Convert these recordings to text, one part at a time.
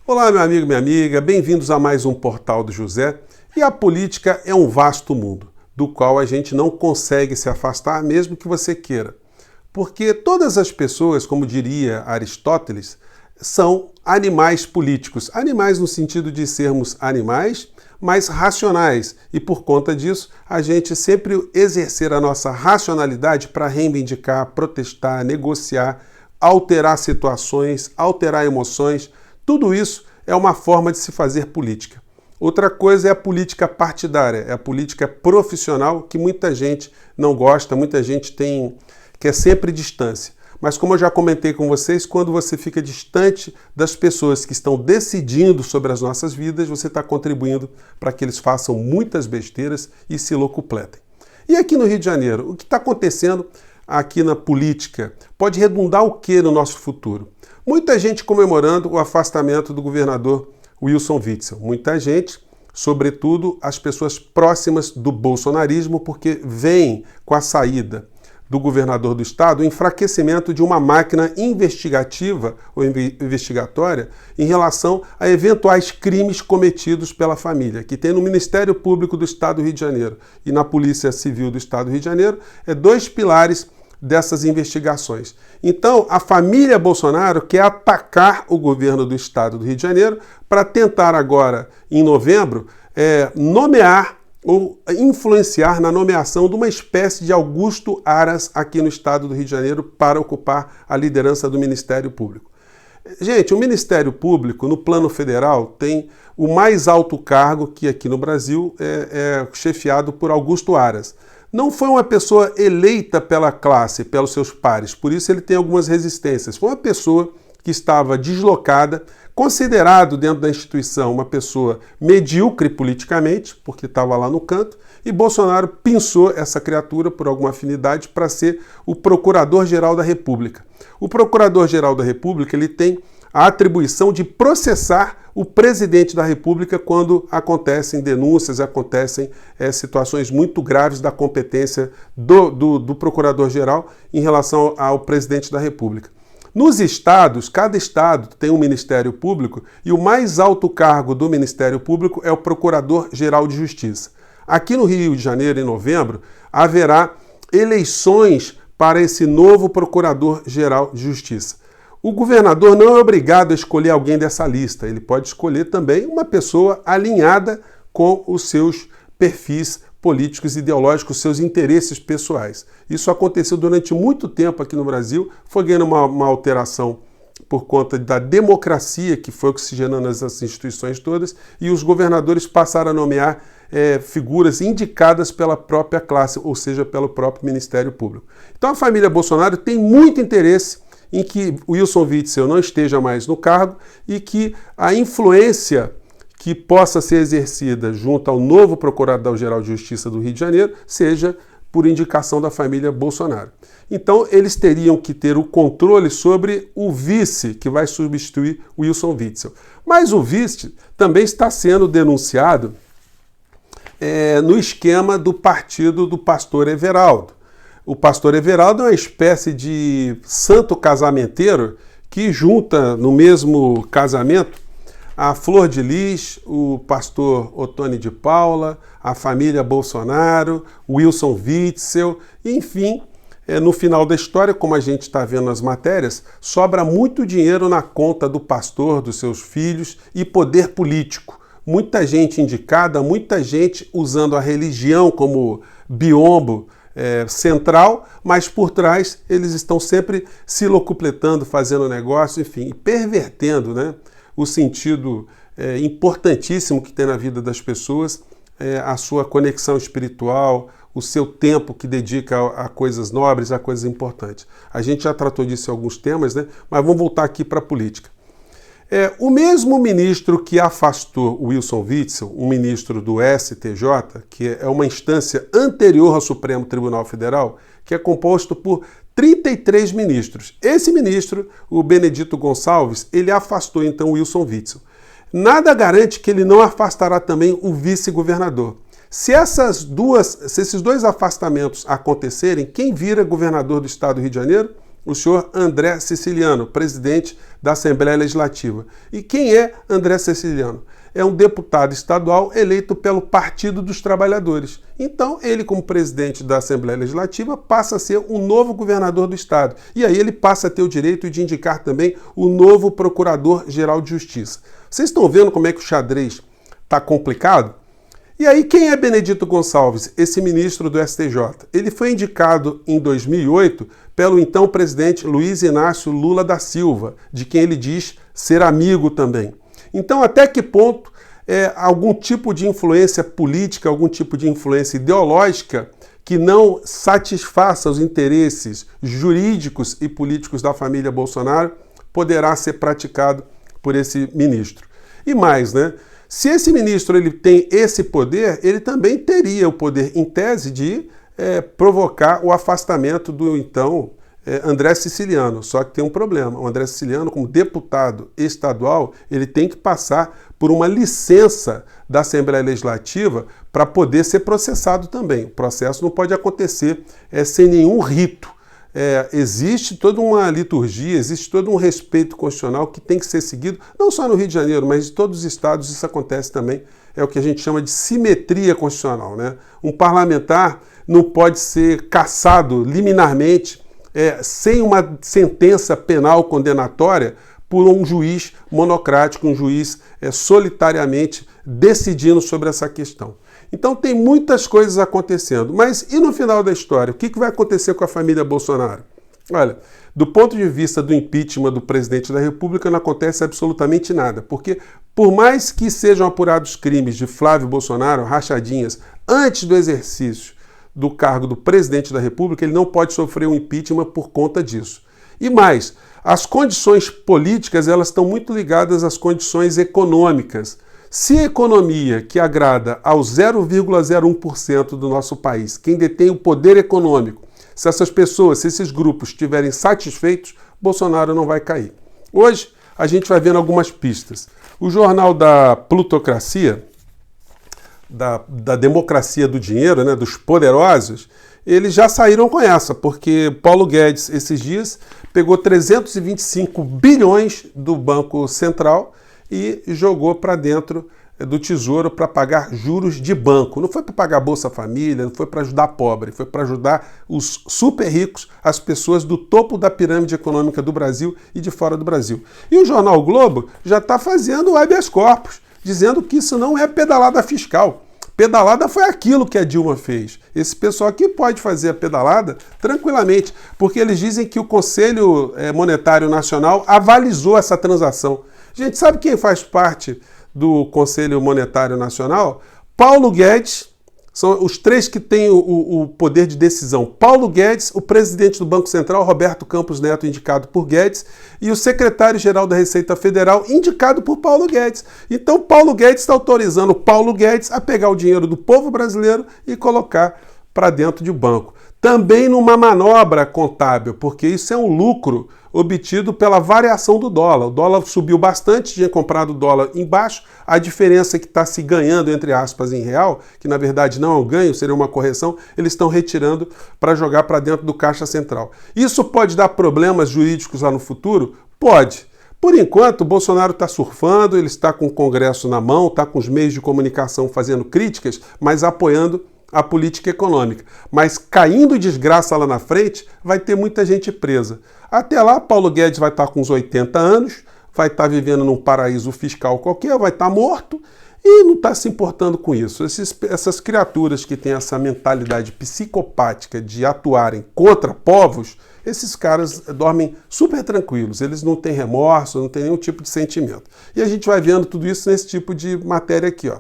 Olá, meu amigo, minha amiga, bem-vindos a mais um Portal do José. E a política é um vasto mundo, do qual a gente não consegue se afastar, mesmo que você queira. Porque todas as pessoas, como diria Aristóteles, são animais políticos. Animais no sentido de sermos animais, mas racionais. E por conta disso, a gente sempre exercer a nossa racionalidade para reivindicar, protestar, negociar, alterar situações, alterar emoções. Tudo isso é uma forma de se fazer política. Outra coisa é a política partidária, é a política profissional que muita gente não gosta, muita gente quer sempre distância. Mas como eu já comentei com vocês, quando você fica distante das pessoas que estão decidindo sobre as nossas vidas, você está contribuindo para que eles façam muitas besteiras e se locupletem. E aqui no Rio de Janeiro, o que está acontecendo aqui na política pode redundar o que no nosso futuro? Muita gente comemorando o afastamento do governador Wilson Witzel. Muita gente, sobretudo as pessoas próximas do bolsonarismo, porque vem com a saída do governador do estado o enfraquecimento de uma máquina investigativa ou investigatória em relação a eventuais crimes cometidos pela família, que tem no Ministério Público do Estado do Rio de Janeiro e na Polícia Civil do Estado do Rio de Janeiro, dois pilares dessas investigações. Então, a família Bolsonaro quer atacar o governo do Estado do Rio de Janeiro para tentar agora, em novembro, nomear ou influenciar na nomeação de uma espécie de Augusto Aras aqui no Estado do Rio de Janeiro para ocupar a liderança do Ministério Público. Gente, o Ministério Público, no plano federal, tem o mais alto cargo que aqui no Brasil é chefiado por Augusto Aras. Não foi uma pessoa eleita pela classe, pelos seus pares, por isso ele tem algumas resistências. Foi uma pessoa que estava deslocada, considerado dentro da instituição uma pessoa medíocre politicamente, porque estava lá no canto, e Bolsonaro pinçou essa criatura por alguma afinidade para ser o Procurador-Geral da República. O Procurador-Geral da República ele tem a atribuição de processar o presidente da República quando acontecem denúncias, acontecem situações muito graves da competência do Procurador-Geral em relação ao presidente da República. Nos estados, cada estado tem um Ministério Público e o mais alto cargo do Ministério Público é o Procurador-Geral de Justiça. Aqui no Rio de Janeiro, em novembro, haverá eleições para esse novo Procurador-Geral de Justiça. O governador não é obrigado a escolher alguém dessa lista, ele pode escolher também uma pessoa alinhada com os seus perfis políticos e ideológicos, seus interesses pessoais. Isso aconteceu durante muito tempo aqui no Brasil, foi ganhando uma alteração por conta da democracia que foi oxigenando essas instituições todas e os governadores passaram a nomear figuras indicadas pela própria classe, ou seja, pelo próprio Ministério Público. Então a família Bolsonaro tem muito interesse em que Wilson Witzel não esteja mais no cargo e que a influência que possa ser exercida junto ao novo Procurador-Geral de Justiça do Rio de Janeiro seja por indicação da família Bolsonaro. Então, eles teriam que ter o controle sobre o vice que vai substituir Wilson Witzel. Mas o vice também está sendo denunciado no esquema do partido do pastor Everaldo. O pastor Everaldo é uma espécie de santo casamenteiro que junta no mesmo casamento a Flor de Lis, o pastor Ottoni de Paula, a família Bolsonaro, Wilson Witzel, enfim, no final da história, como a gente está vendo nas matérias, sobra muito dinheiro na conta do pastor, dos seus filhos e poder político. Muita gente indicada, muita gente usando a religião como biombo central, mas por trás eles estão sempre se locupletando, fazendo negócio, enfim, pervertendo, né, o sentido importantíssimo que tem na vida das pessoas, a sua conexão espiritual, o seu tempo que dedica a coisas nobres, a coisas importantes. A gente já tratou disso em alguns temas, né, mas vamos voltar aqui para a política. O mesmo ministro que afastou Wilson Witzel, um ministro do STJ, que é uma instância anterior ao Supremo Tribunal Federal, que é composto por 33 ministros. Esse ministro, o Benedito Gonçalves, ele afastou então Wilson Witzel. Nada garante que ele não afastará também o vice-governador. Se esses dois afastamentos acontecerem, quem vira governador do estado do Rio de Janeiro? o senhor André Siciliano, presidente da Assembleia Legislativa. E quem é André Siciliano? É um deputado estadual eleito pelo Partido dos Trabalhadores. Então, ele, como presidente da Assembleia Legislativa, passa a ser o novo governador do estado. E aí ele passa a ter o direito de indicar também o novo Procurador-Geral de Justiça. Vocês estão vendo como é que o xadrez está complicado? E aí, quem é Benedito Gonçalves, esse ministro do STJ? Ele foi indicado em 2008 pelo então presidente Luiz Inácio Lula da Silva, de quem ele diz ser amigo também. Então, até que ponto algum tipo de influência política, algum tipo de influência ideológica que não satisfaça os interesses jurídicos e políticos da família Bolsonaro poderá ser praticado por esse ministro? E mais, né? Se esse ministro ele tem esse poder, ele também teria o poder, em tese, de provocar o afastamento do então André Siciliano. Só que tem um problema. O André Siciliano, como deputado estadual, ele tem que passar por uma licença da Assembleia Legislativa para poder ser processado também. O processo não pode acontecer sem nenhum rito. Existe toda uma liturgia, existe todo um respeito constitucional que tem que ser seguido, não só no Rio de Janeiro, mas em todos os estados isso acontece também. É o que a gente chama de simetria constitucional, né? Um parlamentar não pode ser cassado liminarmente sem uma sentença penal condenatória por um juiz monocrático, um juiz solitariamente decidindo sobre essa questão. Então tem muitas coisas acontecendo, mas e no final da história? O que vai acontecer com a família Bolsonaro? Olha, do ponto de vista do impeachment do presidente da República não acontece absolutamente nada, porque por mais que sejam apurados crimes de Flávio Bolsonaro, rachadinhas, antes do exercício do cargo do presidente da República, ele não pode sofrer um impeachment por conta disso. E mais, as condições políticas elas estão muito ligadas às condições econômicas. Se a economia que agrada ao 0,01% do nosso país, quem detém o poder econômico, se essas pessoas, se esses grupos estiverem satisfeitos, Bolsonaro não vai cair. Hoje, a gente vai vendo algumas pistas. O jornal da plutocracia, da democracia do dinheiro, né, dos poderosos, eles já saíram com essa, porque Paulo Guedes, esses dias, pegou 325 bilhões do Banco Central e jogou para dentro do Tesouro para pagar juros de banco. Não foi para pagar Bolsa Família, não foi para ajudar pobre, foi para ajudar os super ricos, as pessoas do topo da pirâmide econômica do Brasil e de fora do Brasil. E o jornal Globo já está fazendo habeas corpus, dizendo que isso não é pedalada fiscal. Pedalada foi aquilo que a Dilma fez. Esse pessoal aqui pode fazer a pedalada tranquilamente, porque eles dizem que o Conselho Monetário Nacional avalizou essa transação. Gente, sabe quem faz parte do Conselho Monetário Nacional? Paulo Guedes, são os três que têm o poder de decisão. Paulo Guedes, o presidente do Banco Central, Roberto Campos Neto, indicado por Guedes, e o secretário-geral da Receita Federal, indicado por Paulo Guedes. Então, Paulo Guedes está autorizando Paulo Guedes a pegar o dinheiro do povo brasileiro e colocar para dentro de banco. Também numa manobra contábil, porque isso é um lucro obtido pela variação do dólar. O dólar subiu bastante, tinha comprado o dólar embaixo, a diferença que está se ganhando, entre aspas, em real, que na verdade não é um ganho, seria uma correção, eles estão retirando para jogar para dentro do Caixa Central. Isso pode dar problemas jurídicos lá no futuro? Pode. Por enquanto, o Bolsonaro está surfando, ele está com o Congresso na mão, está com os meios de comunicação fazendo críticas, mas apoiando a política econômica. Mas caindo desgraça lá na frente, vai ter muita gente presa. Até lá, Paulo Guedes vai estar com uns 80 anos, vai estar vivendo num paraíso fiscal qualquer, vai estar morto e não está se importando com isso. Essas criaturas que têm essa mentalidade psicopática de atuarem contra povos, esses caras dormem super tranquilos, eles não têm remorso, não têm nenhum tipo de sentimento. E a gente vai vendo tudo isso nesse tipo de matéria aqui, ó.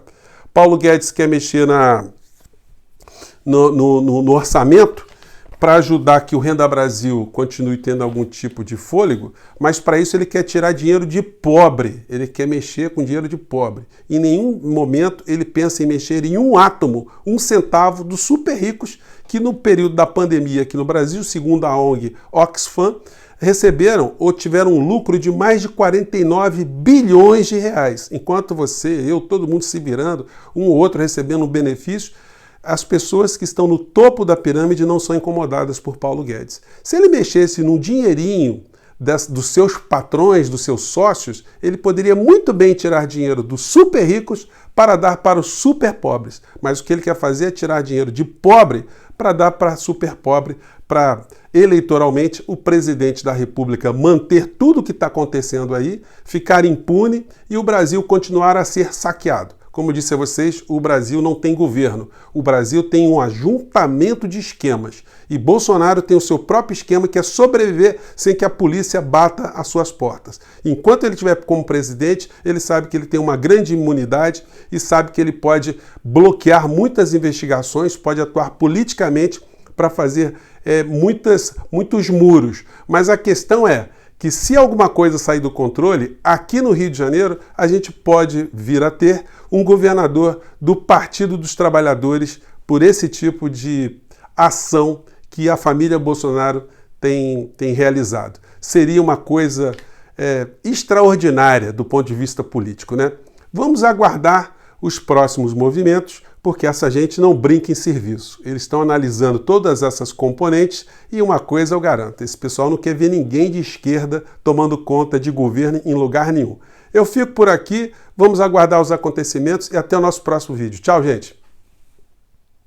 Paulo Guedes quer mexer no orçamento para ajudar que o Renda Brasil continue tendo algum tipo de fôlego, mas para isso ele quer tirar dinheiro de pobre, ele quer mexer com dinheiro de pobre. Em nenhum momento ele pensa em mexer em um átomo, um centavo dos super ricos que no período da pandemia aqui no Brasil, segundo a ONG Oxfam, receberam ou tiveram um lucro de mais de 49 bilhões de reais. Enquanto você, eu, todo mundo se virando, um ou outro recebendo um benefício, as pessoas que estão no topo da pirâmide não são incomodadas por Paulo Guedes. Se ele mexesse num dinheirinho dos seus patrões, dos seus sócios, ele poderia muito bem tirar dinheiro dos super ricos para dar para os super pobres. Mas o que ele quer fazer é tirar dinheiro de pobre para dar para super pobre, para eleitoralmente o presidente da República manter tudo o que está acontecendo aí, ficar impune e o Brasil continuar a ser saqueado. Como eu disse a vocês, o Brasil não tem governo. O Brasil tem um ajuntamento de esquemas. E Bolsonaro tem o seu próprio esquema, que é sobreviver sem que a polícia bata às suas portas. Enquanto ele estiver como presidente, ele sabe que ele tem uma grande imunidade e sabe que ele pode bloquear muitas investigações, pode atuar politicamente para fazer muitos muros. Mas a questão é que se alguma coisa sair do controle, aqui no Rio de Janeiro, a gente pode vir a ter um governador do Partido dos Trabalhadores por esse tipo de ação que a família Bolsonaro tem realizado. Seria uma coisa extraordinária do ponto de vista político, né? Vamos aguardar os próximos movimentos, porque essa gente não brinca em serviço. Eles estão analisando todas essas componentes e uma coisa eu garanto, esse pessoal não quer ver ninguém de esquerda tomando conta de governo em lugar nenhum. Eu fico por aqui, vamos aguardar os acontecimentos e até o nosso próximo vídeo. Tchau, gente!